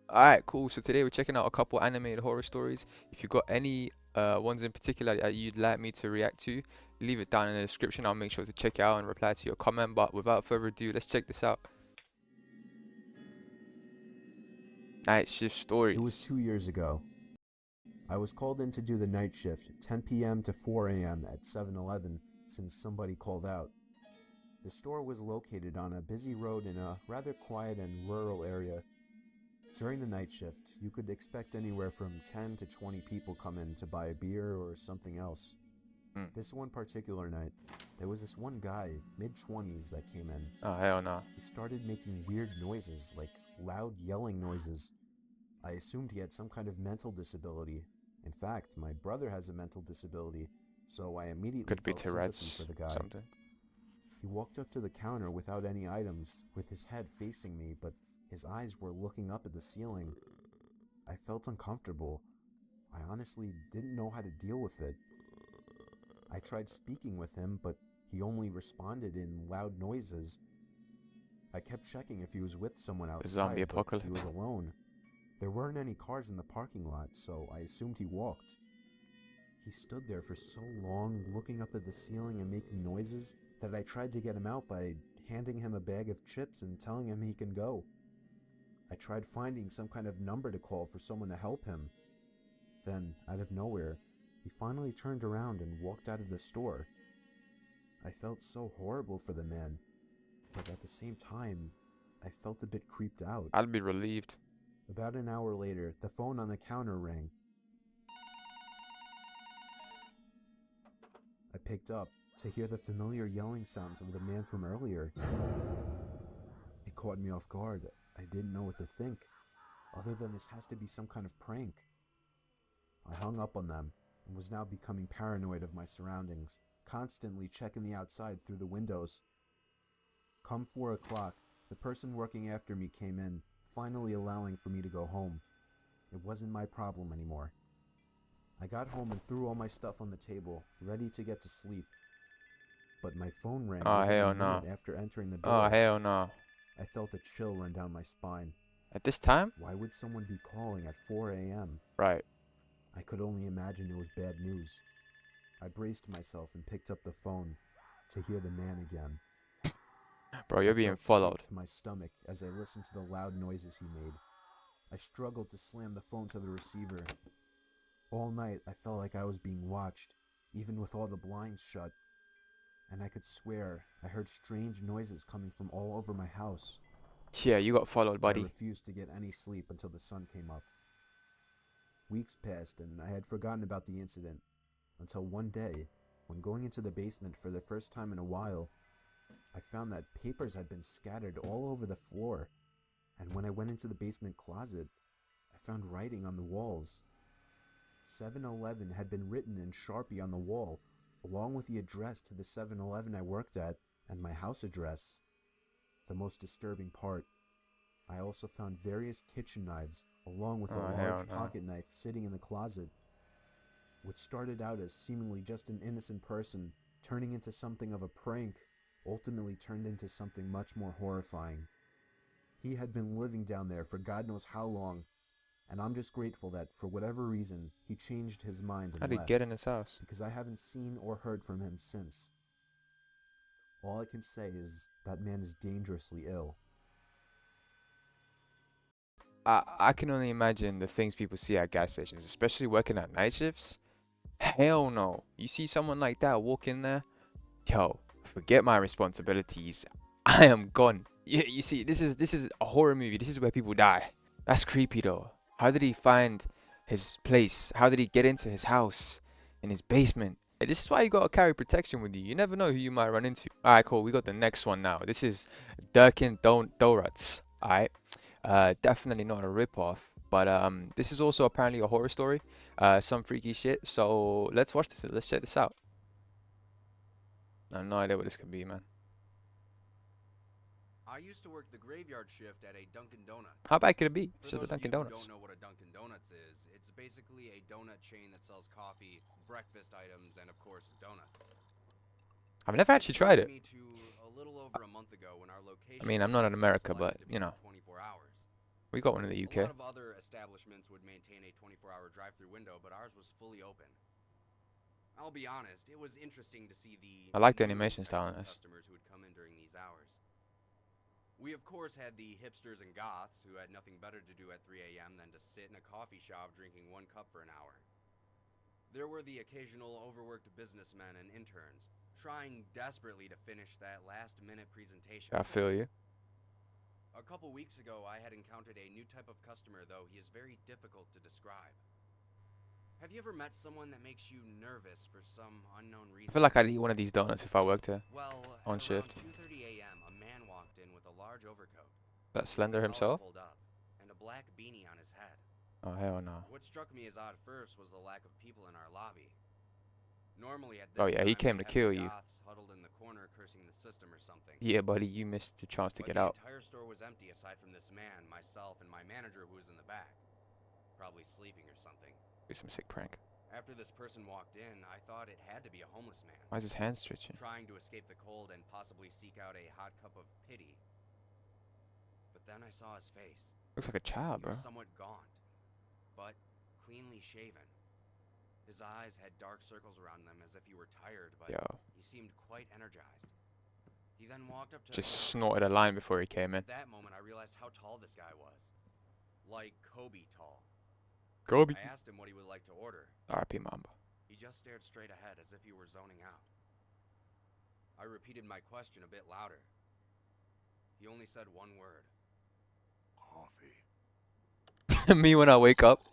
Alright, cool. So today we're checking out a couple animated horror stories. If you've got any ones in particular that you'd like me to react to, leave it down in the description. I'll make sure to check it out and reply to your comment. But without further ado, let's check this out. Night shift It was stories. 2 years ago. I was called in to do the night shift, 10 p.m. to 4 a.m. at 7-Eleven, since somebody called out. The store was located on a busy road in a rather quiet and rural area. During the night shift, you could expect anywhere from 10 to 20 people come in to buy a beer or something else. Hmm. This one particular night, there was this one guy, mid-20s, that came in. Oh, hell no. He started making weird noises, like loud yelling noises. I assumed he had some kind of mental disability. In fact, my brother has a mental disability, so I immediately Could be felt sympathy Tourette's for the guy. something. He walked up to the counter without any items, with his head facing me, but his eyes were looking up at the ceiling. I felt uncomfortable. I honestly didn't know how to deal with it. I tried speaking with him, but he only responded in loud noises. I kept checking if he was with someone The zombie outside, but he was apocalypse. alone. There weren't any cars in the parking lot, so I assumed he walked. He stood there for so long, looking up at the ceiling and making noises, that I tried to get him out by handing him a bag of chips and telling him he can go. I tried finding some kind of number to call for someone to help him. Then, out of nowhere, he finally turned around and walked out of the store. I felt so horrible for the man, but at the same time, I felt a bit creeped out. I'd be relieved. About an hour later, the phone on the counter rang. I picked up to hear the familiar yelling sounds of the man from earlier. It caught me off guard. I didn't know what to think, other than this has to be some kind of prank. I hung up on them and was now becoming paranoid of my surroundings, constantly checking the outside through the windows. Come 4 o'clock, the person working after me came in, finally allowing for me to go home. It wasn't my problem anymore. I got home and threw all my stuff on the table, ready to get to sleep. But my phone rang Oh, within a hell minute no. after entering the Oh, door. hell no. I felt a chill run down my spine. At this time? Why would someone be calling at 4 a.m.? Right. I could only imagine it was bad news. I braced myself and picked up the phone to hear the man again. Bro, I you're being felt sick followed. to my stomach as I listened to the loud noises he made. I struggled to slam the phone to the receiver. All night, I felt like I was being watched, even with all the blinds shut. And I could swear I heard strange noises coming from all over my house. Yeah, you got followed, I buddy. refused to get any sleep until the sun came up. Weeks passed and I had forgotten about the incident, until one day, when going into the basement for the first time in a while, I found that papers had been scattered all over the floor, and when I went into the basement closet, I found writing on the walls. 7-Eleven had been written in Sharpie on the wall, along with the address to the 7-Eleven I worked at and my house address. The most disturbing part, I also found various kitchen knives, along with a Oh, hell large no. pocket knife sitting in the closet. What started out as seemingly just an innocent person turning into something of a prank ultimately turned into something much more horrifying. He had been living down there for God knows how long, and I'm just grateful that, for whatever reason, he changed his mind How and did he get in left, his house? because I haven't seen or heard from him since. All I can say is that man is dangerously ill. I can only imagine the things people see at gas stations, especially working at night shifts. Hell no. You see someone like that walk in there, yo, forget my responsibilities. I am gone. You see, this is a horror movie. This is where people die. That's creepy though. How did he find his place? How did he get into his house in his basement? This is why you gotta carry protection with you. You never know who you might run into. Alright, cool. We got the next one now. This is Durkin Donuts. Alright. Definitely not a rip-off, but this is also apparently a horror story. Some freaky shit. So let's watch this. Let's check this out. I have no idea what this could be, man. I used to work the graveyard shift at a Dunkin' Donuts. How bad could it be? It's For just a those of Dunkin' you who don't Donuts. know what a Dunkin' Donuts is, it's basically a donut chain that sells coffee, breakfast items, and of course, donuts. I've never actually This tried brings it. me to a little over a month ago when our I location mean, I'm was not in recently America, but selected to be you for know. 24 hours. We got one in the A UK. lot of other establishments would maintain a 24-hour drive-through window, but ours was fully open. I'll be honest, it was interesting to see the I like the new animation types style of on this. customers who would come in during these hours. We of course had the hipsters and goths who had nothing better to do at 3 a.m. than to sit in a coffee shop drinking 1 cup for an hour. There were the occasional overworked businessmen and interns, trying desperately to finish that last-minute presentation. I feel you. A couple weeks ago, I had encountered a new type of customer, though he is very difficult to describe. Have you ever met someone that makes you nervous for some unknown reason? I feel like I'd eat one of these donuts if I worked here. Well, on at shift. around 2:30 a.m., a man walked in with a large overcoat, That Slender collar himself? pulled up, and a black beanie on his head. Oh, hell no. What struck me as odd first was the lack of people in our lobby. Normally at this Oh, yeah, he time, came we'd to have kill the you. goths huddled in the corner cursing the system or something. Yeah, buddy, you missed the chance to But get the out. entire store was empty aside from this man, myself, and my manager who was in the back. Probably sleeping or something. Do some sick prank. After this person walked in, I thought it had to be a homeless man, Why is his hand stretching? trying to escape the cold and possibly seek out a hot cup of pity. But then I saw his face. Looks like a child, He bro. was somewhat gaunt, but cleanly shaven. His eyes had dark circles around them as if he were tired, but Yo, he seemed quite energized. He then walked up to just the snorted a line before he came in. At that moment, I realized how tall this guy was. Like Kobe tall. Kobe. I asked him what he would like to order. R.I.P. Mamba. He just stared straight ahead as if he were zoning out. I repeated my question a bit louder. He only said one word. Coffee. Me when I wake up.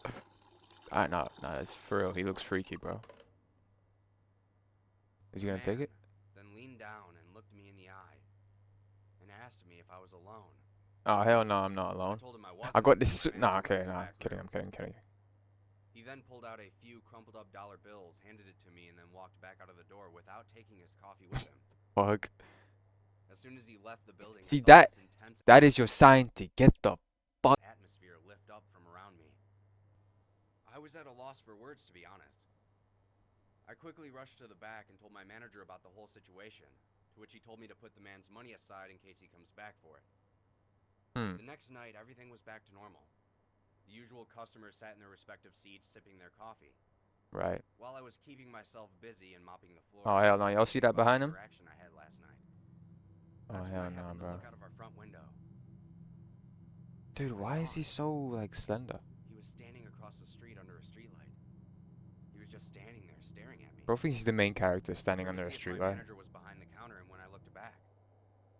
Alright, no, that's for real. He looks freaky, bro. Is he gonna take it? Then leaned down and looked me in the eye and asked me if I was alone. Oh, hell no, I'm not I alone. told him I wasn't. I got this. and Nah, answered okay, with a nah. back Kidding, row. I'm kidding. He then pulled out a few crumpled up dollar bills, handed it to me, and then walked back out of the door without taking his coffee with him. Fuck. As soon as he left the building, I See, felt this intense that is your sign to get the fuck. atmosphere lift up from around me. I was at a loss for words, to be honest. I quickly rushed to the back and told my manager about the whole situation, to which he told me to put the man's money aside in case he comes back for it. Hmm. The next night, everything was back to normal. The usual customers sat in their respective seats, sipping their coffee, Right. while I was keeping myself busy and mopping the floor. Oh, hell no. Y'all see that about the behind him? interaction I had last night. Oh, That's when hell I no, happened to bro. look out of our front window. Dude, why is he so, like, slender? He was standing across the street under a streetlight. He was just standing there, staring at me. Bro thinks he's the main character standing Turned under to a see if street my light. manager was behind the counter, and when I looked back,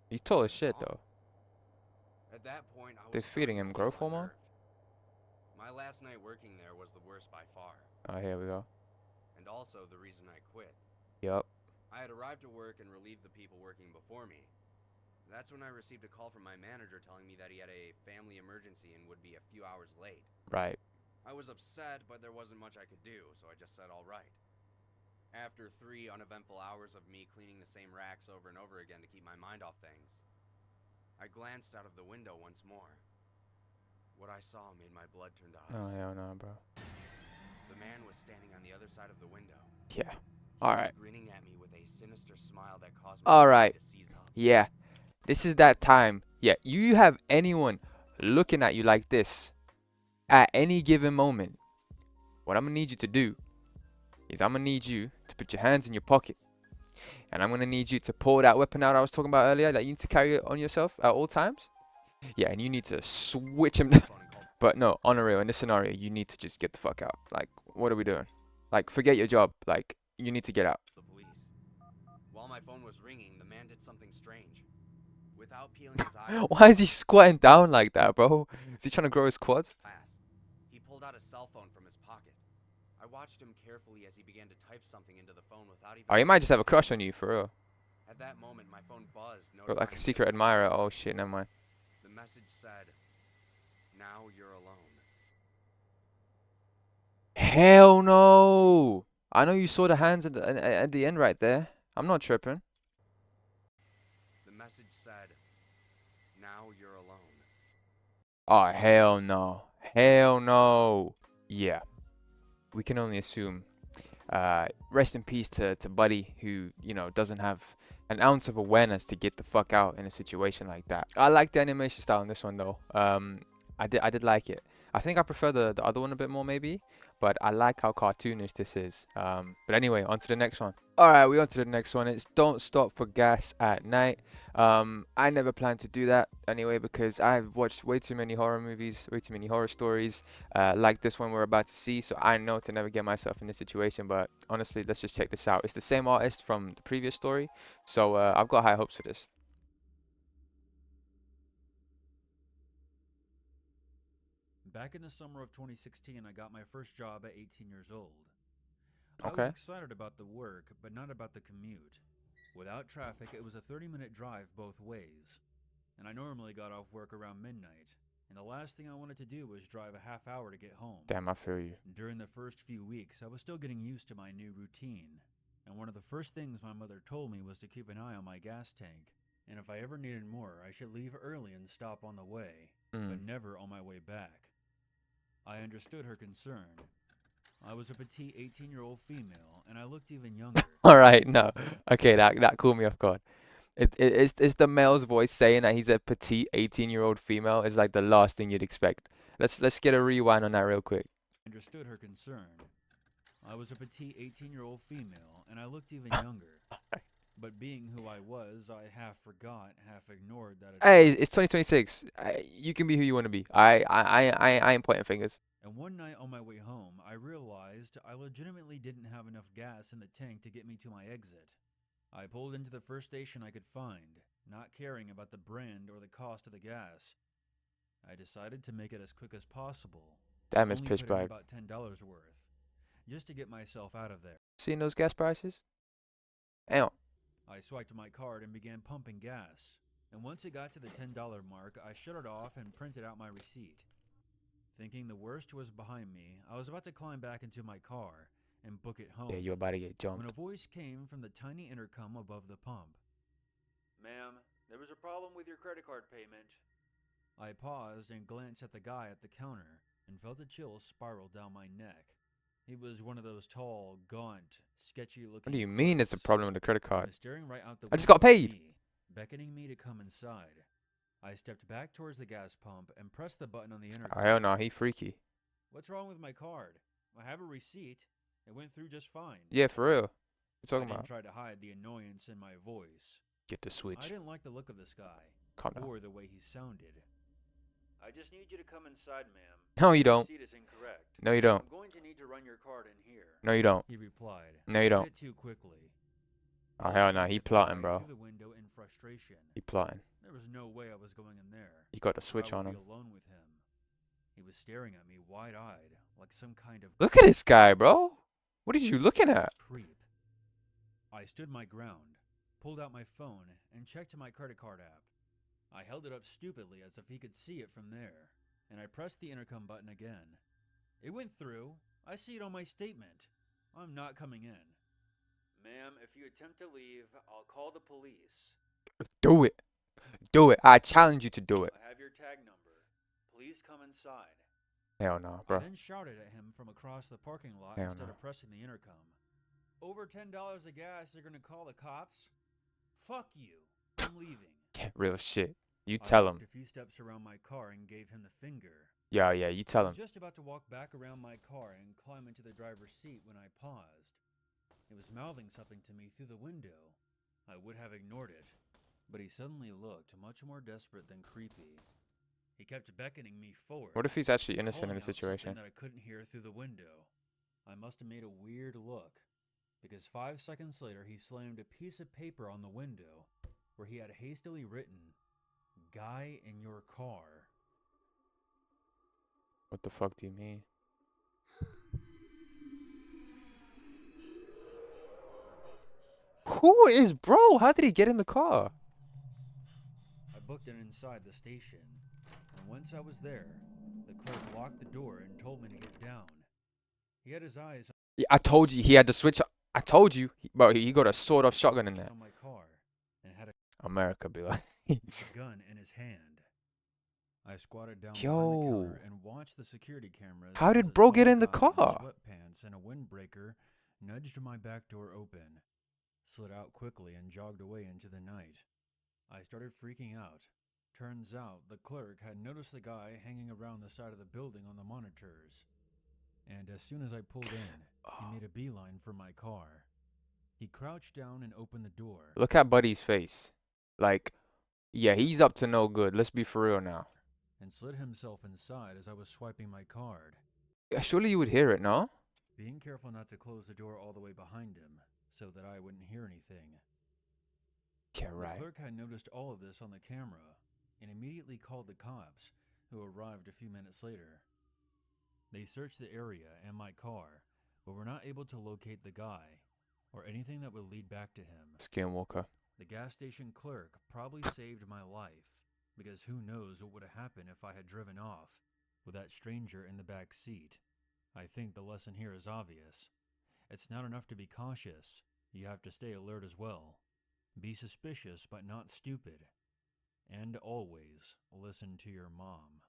He's tall as shit, though. at that point, I was They're feeding him starting to feel growth hormone? unnerved. My last night working there was the worst by far, Oh, here we go. and also the reason I quit. Yup. I had arrived to work and relieved the people working before me. That's when I received a call from my manager telling me that he had a family emergency and would be a few hours late. Right. I was upset, but there wasn't much I could do, so I just said all right. After 3 uneventful hours of me cleaning the same racks over and over again to keep my mind off things, I glanced out of the window once more. What I saw made my blood turn to Oh, ice. hell no, bro. The man was standing on the other side of the window. Yeah. He Alright. was grinning at me with a sinister smile that caused my Alright. mind to seize up. Yeah. This is that time. Yeah, you have anyone looking at you like this at any given moment. What I'm gonna need you to do is I'm gonna need you to put your hands in your pocket. And I'm gonna need you to pull that weapon out I was talking about earlier that you need to carry it on yourself at all times. Yeah, and you need to switch him. Phone and called But no, on a real, in this scenario, you need to just get the fuck out. Like, what are we doing? Like, forget your job. Like, you need to get out. the police. While my phone was ringing, the man did something strange. Without peeling his eyes, Why is he squatting down like that, bro? Is he trying to grow his quads? he pulled out a cell phone from his pocket. I watched him carefully as he began to type something into the phone without even. Oh, he might just have a crush on you, for real. At that moment, my phone buzzed. Got like notifying a me secret that it was admirer. working. Oh shit, never mind. The message said, "Now you're alone." Hell no! I know you saw the hands at the end right there. I'm not tripping. The message said, "Now you're alone." Oh, hell no. Hell no. Yeah. We can only assume. Rest in peace to Buddy, who, you know, doesn't have an ounce of awareness to get the fuck out in a situation like that. I like the animation style in this one, though. I did like it. I think I prefer the other one a bit more maybe, but I like how cartoonish this is. But anyway, on to the next one. All right, we on to the next one. It's Don't Stop for Gas at Night. I never planned to do that anyway because I've watched way too many horror movies, way too many horror stories, like this one we're about to see. So I know to never get myself in this situation. But honestly, let's just check this out. It's the same artist from the previous story, so I've got high hopes for this. Back in the summer of 2016, I got my first job at 18 years old. I was Okay. excited about the work, but not about the commute. Without traffic, it was a 30-minute drive both ways, and I normally got off work around midnight, and the last thing I wanted to do was drive a half hour to get home. Damn, I feel you. During the first few weeks, I was still getting used to my new routine, and one of the first things my mother told me was to keep an eye on my gas tank, and if I ever needed more, I should leave early and stop on the way, but never on my way back. I understood her concern. I was a petite 18-year-old female, and I looked even younger. All right, no. Okay, that caught me off guard. It's the male's voice saying that he's a petite 18-year-old female is like the last thing you'd expect. Let's get a rewind on that real quick. I understood her concern. I was a petite 18-year-old female, and I looked even younger. But being who I was, I half forgot, half ignored that. Hey, it's 2026. You can be who you want to be. I ain't pointing fingers. And one night on my way home, I realized I legitimately didn't have enough gas in the tank to get me to my exit. I pulled into the first station I could find, not caring about the brand or the cost of the gas. I decided to make it as quick as possible. Damn, it's only pitch put in black. about $10 worth, just to get myself out of there. Seeing those gas prices? Damn. I swiped my card and began pumping gas. And once it got to the $10 mark, I shut it off and printed out my receipt. Thinking the worst was behind me, I was about to climb back into my car and book it home. Yeah, you're about to get When jumped. a voice came from the tiny intercom above the pump. "Ma'am, there was a problem with your credit card payment." I paused and glanced at the guy at the counter and felt a chill spiral down my neck. He was one of those tall, gaunt, sketchy-looking What do you mean it's a clerks. problem with the credit He card? was staring right out the I just window got at paid. me, beckoning me to come inside. I stepped back towards the gas pump and pressed the button on the intercom. Oh, hell no, he freaky. "What's wrong with my card? I have a receipt. It went through just fine." Yeah, for real. What you I talking didn't about? try to hide the annoyance in my voice. Get the I switch. didn't like the look of this guy, Calm down. or the way he sounded. "I just need you to come inside, ma'am. No, you Your don't. receipt is incorrect. No, you don't. I'm going to need to run your card in here," No, you don't. he replied. No, you A don't. bit too quickly. Oh, I hell no, glared he at the plotting, guy bro. through the window in frustration. He plotting. There was no way I was going in there. He got the Or switch I on would him. be alone with him. He was staring at me wide-eyed, like some kind of Look at this guy, bro. What are you looking at? creep. I stood my ground, pulled out my phone, and checked my credit card app. I held it up stupidly as if he could see it from there, and I pressed the intercom button again. It went through. I see it on my statement. I'm not coming in. "Ma'am, if you attempt to leave, I'll call the police. Do it. Do it. I challenge you to do it. I have your tag number. Please come inside." Hell no, I bro. then shouted at him from across the parking lot Hell instead no. of pressing the intercom. "Over $10 of gas, you're gonna call the cops? Fuck you. I'm leaving." Yeah, real shit. You I tell walked him. a few steps around my car and gave him the finger. Yeah, yeah, you I tell was him. just about to walk back around my car and climb into the driver's seat when I paused. He was mouthing something to me through the window. I would have ignored it, but he suddenly looked much more desperate than creepy. He kept beckoning me forward. What if he's actually innocent in calling the out something situation? that I couldn't hear through the window. I must have made a weird look, because 5 seconds later he slammed a piece of paper on the window where he had hastily written, "Guy in your car." What the fuck do you mean? Who is bro? How did he get in the car? I booked it inside the station, and once I was there, the clerk locked the door and told me to get down. He had his eyes Yeah, I told you he had the switch. I told you, bro. He got a sawed-off shotgun in there. on my car and had America be like, a gun in his hand. I squatted down behind the yo, counter and watched the security cameras. how as did a bro get tall in the guy car? Sweatpants and a windbreaker nudged my back door open, slid out quickly, and jogged away into the night. I started freaking out, Turns out the clerk had noticed the guy hanging around the side of the building on the monitors. And as soon as I pulled in, he made a beeline for my car. He crouched down and opened the door. Look at Buddy's face. Like, yeah, he's up to no good. Let's be for real now. And slid himself inside as I was swiping my card. Surely you would hear it, no? Being careful not to close the door all the way behind him, so that I wouldn't hear anything. Yeah, The right. clerk had noticed all of this on the camera, and immediately called the cops, who arrived a few minutes later. They searched the area and my car, but were not able to locate the guy, or anything that would lead back to him. Skinwalker. The gas station clerk probably saved my life, because who knows what would have happened if I had driven off, with that stranger in the back seat. I think the lesson here is obvious. It's not enough to be cautious, you have to stay alert as well. Be suspicious but not stupid. And always listen to your mom.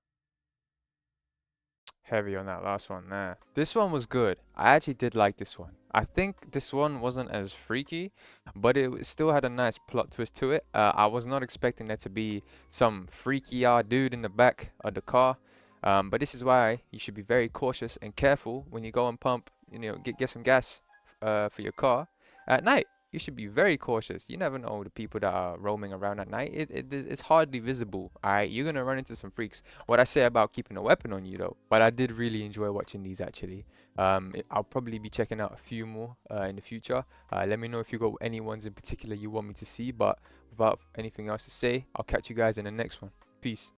Heavy on that last one there. This one was good. I actually did like this one. I think this one wasn't as freaky, but it still had a nice plot twist to it. I was not expecting there to be some freaky dude in the back of the car. But this is why you should be very cautious and careful when you go and pump, get some gas for your car at night. You should be very cautious. You never know the people that are roaming around at night. It's hardly visible. Alright, you're gonna run into some freaks. What I say about keeping a weapon on you though. But I did really enjoy watching these actually. I'll probably be checking out a few more in the future. Let me know if you got any ones in particular you want me to see. But without anything else to say, I'll catch you guys in the next one. Peace.